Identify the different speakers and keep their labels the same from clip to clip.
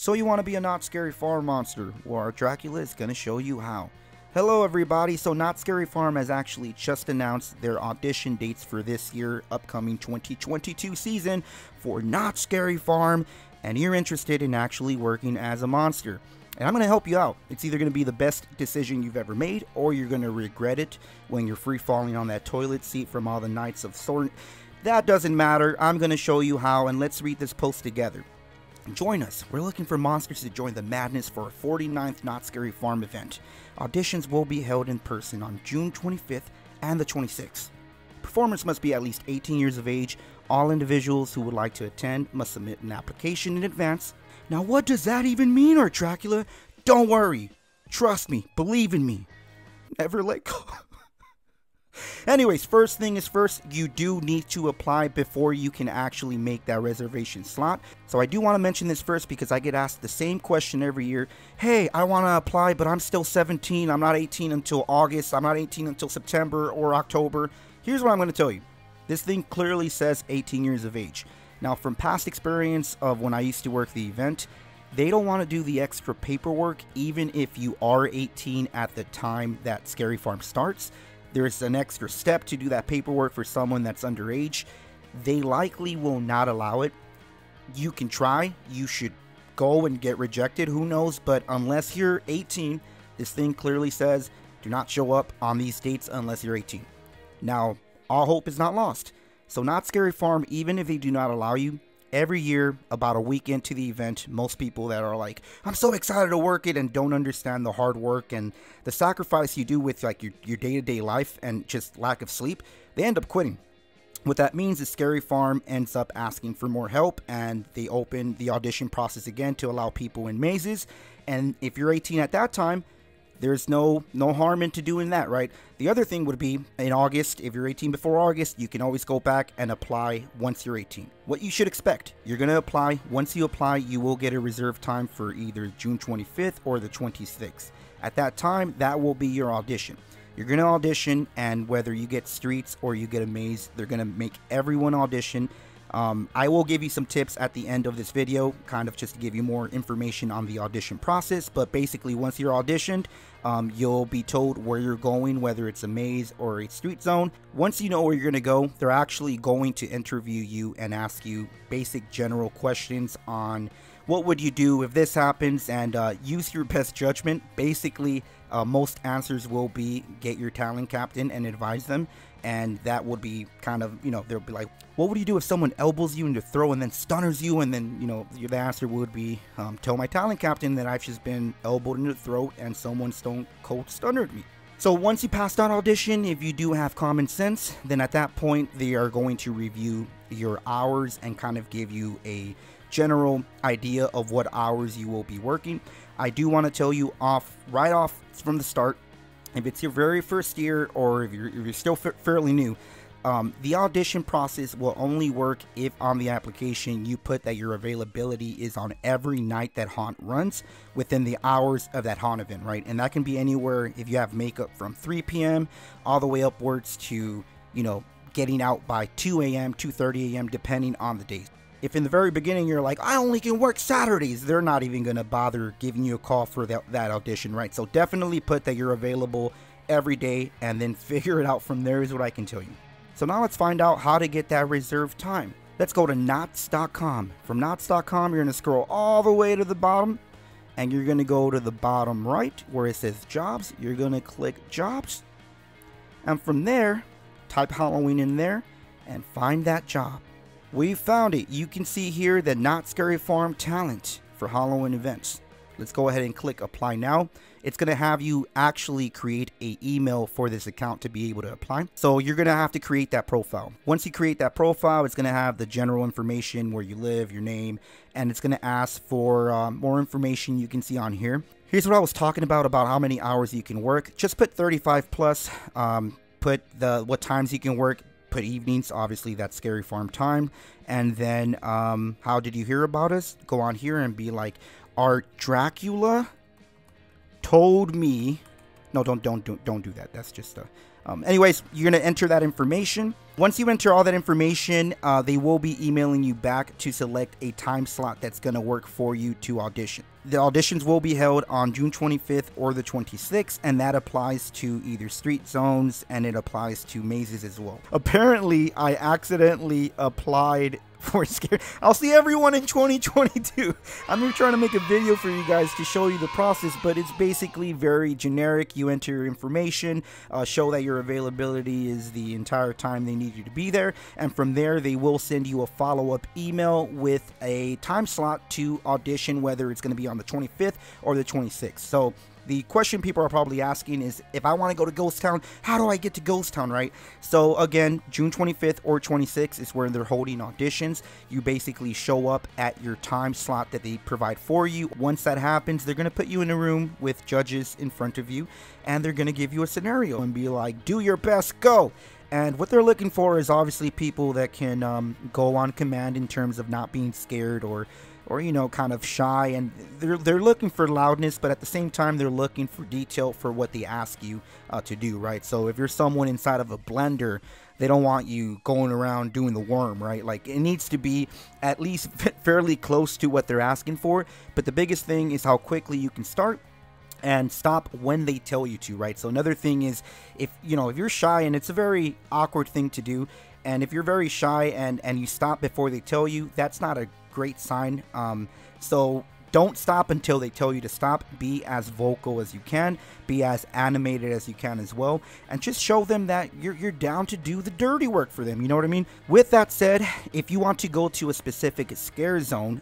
Speaker 1: So you want to be a Not Scary Farm monster? Well, ArtDracula is going to show you how. Hello everybody, so Not Scary Farm has actually just announced their audition dates for this year, upcoming 2022 season for Not Scary Farm, and you're interested in actually working as a monster. And I'm going to help you out. It's either going to be the best decision you've ever made, or you're going to regret it when you're free falling on that toilet seat from all the nights of sorting. That doesn't matter, I'm going to show you how, and let's read this post together. Join us. We're looking for monsters to join the madness for our 49th Not Scary Farm event. Auditions will be held in person on June 25th and the 26th. Performers must be at least 18 years of age. All individuals who would like to attend must submit an application in advance. Now what does that even mean, ArtDracula? Don't worry. Trust me. Believe in me. Never let go. Anyways, first thing is first, you do need to apply before you can actually make that reservation slot. So I do want to mention this first because I get asked the same question every year. Hey, I want to apply, but I'm still 17. I'm not 18 until August. I'm not 18 until September or October. Here's what I'm going to tell you. This thing clearly says 18 years of age. Now, from past experience of when I used to work the event, they don't want to do the extra paperwork even if you are 18 at the time that Scary Farm starts. There's an extra step to do that paperwork for someone that's underage. They likely will not allow it. You can try. You should go and get rejected. Who knows? But unless you're 18, this thing clearly says do not show up on these dates unless you're 18. Now, all hope is not lost. So Not Scary Farm, even if they do not allow you, every year, about a week into the event, most people that are like, I'm so excited to work it and don't understand the hard work and the sacrifice you do with like your day-to-day life and just lack of sleep, they end up quitting. What that means is Scary Farm ends up asking for more help, and they open the audition process again to allow people in mazes. And if you're 18 at that time, there's no harm into doing that, right? The other thing would be in August, if you're 18 before August, you can always go back and apply once you're 18. What you should expect, you're going to apply. Once you apply, you will get a reserved time for either June 25th or the 26th. At that time, that will be your audition. You're going to audition, and whether you get streets or you get a maze, they're going to make everyone audition. I will give you some tips at the end of this video, kind of just to give you more information on the audition process. But basically, once you're auditioned, you'll be told where you're going, whether it's a maze or a street zone. Once you know where you're going to go, they're actually going to interview you and ask you basic general questions on what would you do if this happens, and use your best judgment. Basically, most answers will be get your talent captain and advise them. And that would be kind of, they'll be like, what would you do if someone elbows you in the throat and then stunners you? And then, the answer would be, tell my talent captain that I've just been elbowed in the throat and someone stone cold stunnered me. So once you pass that audition, if you do have common sense, then at that point, they are going to review your hours and kind of give you a general idea of what hours you will be working. I do want to tell you right off from the start, if it's your very first year or if you're still fairly new, the audition process will only work if on the application you put that your availability is on every night that haunt runs within the hours of that haunt event, right? And that can be anywhere if you have makeup from 3 p.m. all the way upwards to, getting out by 2 a.m., 2:30 a.m., depending on the days. If in the very beginning you're like, I only can work Saturdays, they're not even going to bother giving you a call for that audition, right? So definitely put that you're available every day and then figure it out from there is what I can tell you. So now let's find out how to get that reserved time. Let's go to knotts.com. From knotts.com, you're going to scroll all the way to the bottom, and you're going to go to the bottom right where it says jobs. You're going to click jobs, and from there, type Halloween in there and find that job. We found it. You can see here the Not Scary Farm talent for Halloween events. Let's go ahead and click apply now. It's going to have you actually create an email for this account to be able to apply. So you're going to have to create that profile. Once you create that profile, it's going to have the general information, where you live, your name, and it's going to ask for more information you can see on here. Here's what I was talking about how many hours you can work. Just put 35 plus, put what times you can work. Put evenings, obviously that's Scary Farm time. And then how did you hear about us? Go on here and be like, ArtDracula told me. No, don't do that. That's just anyways, you're gonna enter that information. Once you enter all that information, they will be emailing you back to select a time slot that's going to work for you to audition. The auditions will be held on June 25th or the 26th, and that applies to either street zones, and it applies to mazes as well. Apparently, I accidentally applied for Scary. I'll see everyone in 2022. I'm here trying to make a video for you guys to show you the process, but it's basically very generic. You enter your information, show that your availability is the entire time they need you to be there, and from there they will send you a follow-up email with a time slot to audition, whether it's going to be on the 25th or the 26th. So the question people are probably asking is, if I want to go to Ghost Town, how do I get to Ghost Town, right? So again, June 25th or 26th is where they're holding auditions. You basically show up at your time slot that they provide for you. Once that happens, they're going to put you in a room with judges in front of you, and they're going to give you a scenario and be like, do your best, go. And what they're looking for is obviously people that can go on command in terms of not being scared or you know, kind of shy, and they're looking for loudness, but at the same time they're looking for detail for what they ask you to do, right? So if you're someone inside of a blender, they don't want you going around doing the worm, right? Like, it needs to be at least fairly close to what they're asking for, but the biggest thing is how quickly you can start and stop when they tell you to, right? So another thing is, if you're shy, and it's a very awkward thing to do, and if you're very shy and you stop before they tell you, that's not a great sign. So don't stop until they tell you to stop. Be as vocal as you can, be as animated as you can as well, and just show them that you're down to do the dirty work for them, you know what I mean? With that said, if you want to go to a specific scare zone,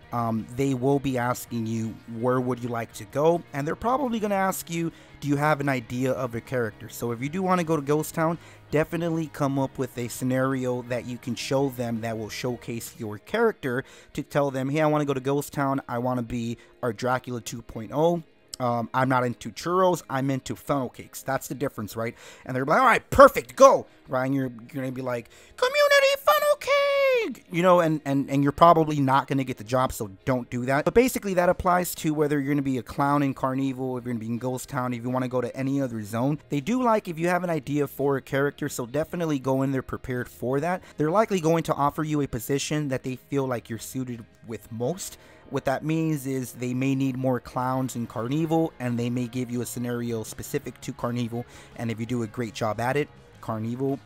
Speaker 1: they will be asking you, where would you like to go? And they're probably going to ask you, do you have an idea of a character? So if you do want to go to Ghost Town, definitely come up with a scenario that you can show them that will showcase your character, to tell them, hey, I want to go to Ghost Town, I want to be ArtDracula 2.0. I'm not into churros, I'm into funnel cakes. That's the difference, right? And they're like, all right, perfect, go, right? And you're gonna be like, community funnel cake, you know, and you're probably not gonna get the job, so don't do that. But basically that applies to whether you're gonna be a clown in Carnival, if you're gonna be in Ghost Town, if you want to go to any other zone. They do like if you have an idea for a character, so definitely go in there prepared for that. They're likely going to offer you a position that they feel like you're suited with most. What that means is they may need more clowns in Carnival, and they may give you a scenario specific to Carnival, and if you do a great job at it, Carnival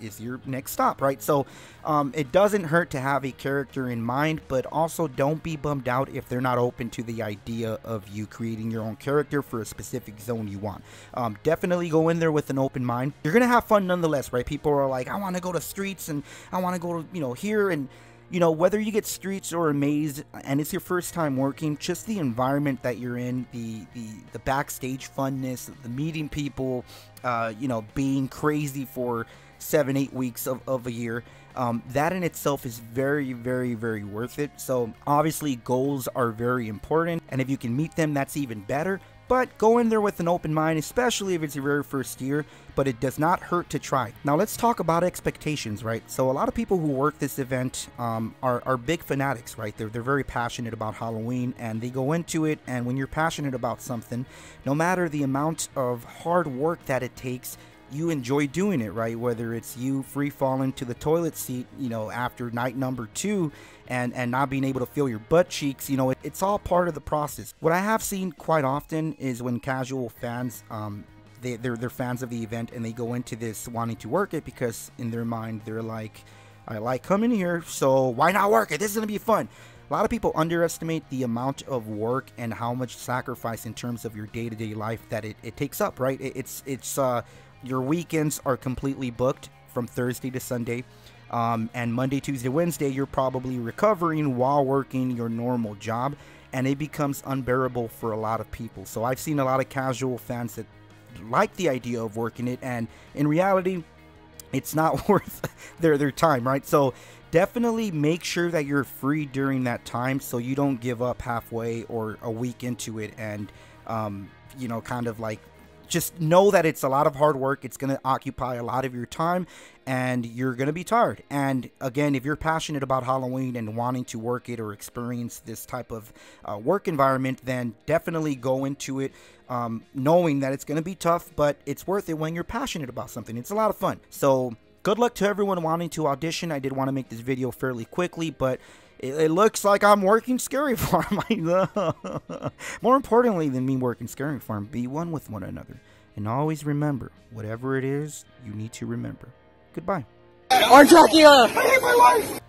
Speaker 1: is your next stop, right? So it doesn't hurt to have a character in mind, but also don't be bummed out if they're not open to the idea of you creating your own character for a specific zone you want. Definitely go in there with an open mind. You're gonna have fun nonetheless, right? People are like, I want to go to streets, and I want to go to, you know, here, and you know, whether you get streets or a maze and it's your first time working, just the environment that you're in, the backstage funness, the meeting people, you know, being crazy for 7-8 weeks of a year, that in itself is very, very, very worth it. So obviously goals are very important, and if you can meet them, that's even better. But go in there with an open mind, especially if it's your very first year, but it does not hurt to try. Now let's talk about expectations, right? So a lot of people who work this event are big fanatics, right? They're very passionate about Halloween, and they go into it, and when you're passionate about something, no matter the amount of hard work that it takes, you enjoy doing it, right? Whether it's you free falling to the toilet seat, you know, after night number 2 and not being able to feel your butt cheeks, you know, it's all part of the process. What I have seen quite often is when casual fans, they're fans of the event, and they go into this wanting to work it because in their mind they're like, I like coming here, so why not work it? This is gonna be fun. A lot of people underestimate the amount of work and how much sacrifice in terms of your day-to-day life that it takes up, right? It's your weekends are completely booked from Thursday to Sunday, and Monday, Tuesday, Wednesday, you're probably recovering while working your normal job, and it becomes unbearable for a lot of people. So I've seen a lot of casual fans that like the idea of working it, and in reality, it's not worth their time, right? So definitely make sure that you're free during that time, so you don't give up halfway or a week into it, and you know, kind of like, just know that it's a lot of hard work. It's going to occupy a lot of your time, and you're going to be tired. And again, if you're passionate about Halloween and wanting to work it or experience this type of work environment, then definitely go into it knowing that it's going to be tough, but it's worth it when you're passionate about something. It's a lot of fun. So good luck to everyone wanting to audition. I did want to make this video fairly quickly, but it looks like I'm working Scary Farm. More importantly than me working Scary Farm, be one with one another. And always remember, whatever it is, you need to remember. Goodbye.
Speaker 2: ArtDracula! I hate my life!